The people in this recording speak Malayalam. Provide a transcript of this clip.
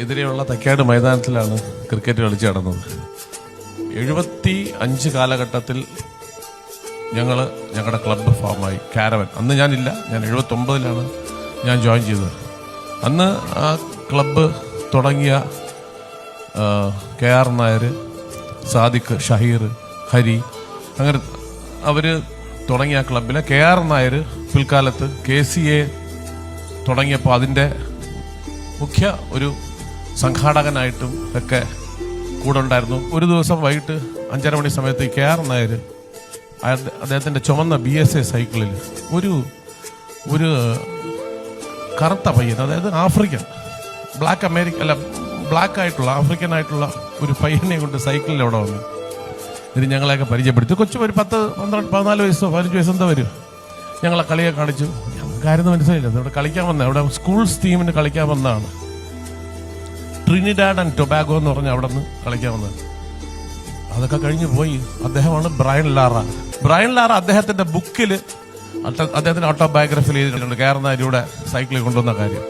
എതിരെയുള്ള തൈക്കാട് മൈതാനത്തിലാണ് ക്രിക്കറ്റ് കളിച്ച് നടന്നത്. 75 കാലഘട്ടത്തിൽ ഞങ്ങളുടെ ക്ലബ്ബ് ഫോമായി കാരവൻ. അന്ന് ഞാനില്ല, ഞാൻ 79-ലാണ് ഞാൻ ജോയിൻ ചെയ്തത്. അന്ന് ആ ക്ലബ്ബ് തുടങ്ങിയ KR നായർ, സാദിഖ്, ഷഹീർ, ഹരി, അങ്ങനെ അവർ തുടങ്ങിയ ക്ലബിലെ KR നായർ പിൽക്കാലത്ത് KCA തുടങ്ങിയപ്പോൾ അതിൻ്റെ മുഖ്യ ഒരു സംഘാടകനായിട്ടും ഒക്കെ കൂടെ ഉണ്ടായിരുന്നു. ഒരു ദിവസം വൈകിട്ട് 5:30 മണി സമയത്ത് KR നായർ അദ്ദേഹത്തിൻ്റെ ചുമന്ന BSA സൈക്കിളിൽ ഒരു കറുത്ത പയ്യൻ, അതായത് ആഫ്രിക്കൻ, ബ്ലാക്ക് ആയിട്ടുള്ള ആഫ്രിക്കൻ ആയിട്ടുള്ള ഒരു പയ്യനെ കൊണ്ട് സൈക്കിളിൽ അവിടെ വന്നു. ഇത് ഞങ്ങളെയൊക്കെ പരിചയപ്പെടുത്തി. കൊച്ചു ഒരു 10, 12, 14 വയസ്സോ 15 വയസ്സോ എന്താ വരും. ഞങ്ങളെ കളിയെ കാണിച്ചു. ഞങ്ങൾക്കായിരുന്നു മനസ്സിലായില്ല, ഇവിടെ കളിക്കാൻ വന്ന, ഇവിടെ സ്കൂൾസ് ടീമിന് കളിക്കാൻ വന്നതാണ്. ട്രിനിഡാഡ് ആൻഡ് ടൊബാഗോ എന്ന് പറഞ്ഞ് അവിടെ നിന്ന് കളിക്കാൻ വന്നത്. അതൊക്കെ കഴിഞ്ഞ് പോയി. അദ്ദേഹമാണ് ബ്രയൻ ലാറ. അദ്ദേഹത്തിന്റെ ബുക്കിൽ, അദ്ദേഹത്തിന്റെ ഓട്ടോബയോഗ്രഫിയിൽ എഴുതിയിട്ടുണ്ട് KR നായരുടെ സൈക്കിളിൽ കൊണ്ടുവന്ന കാര്യം.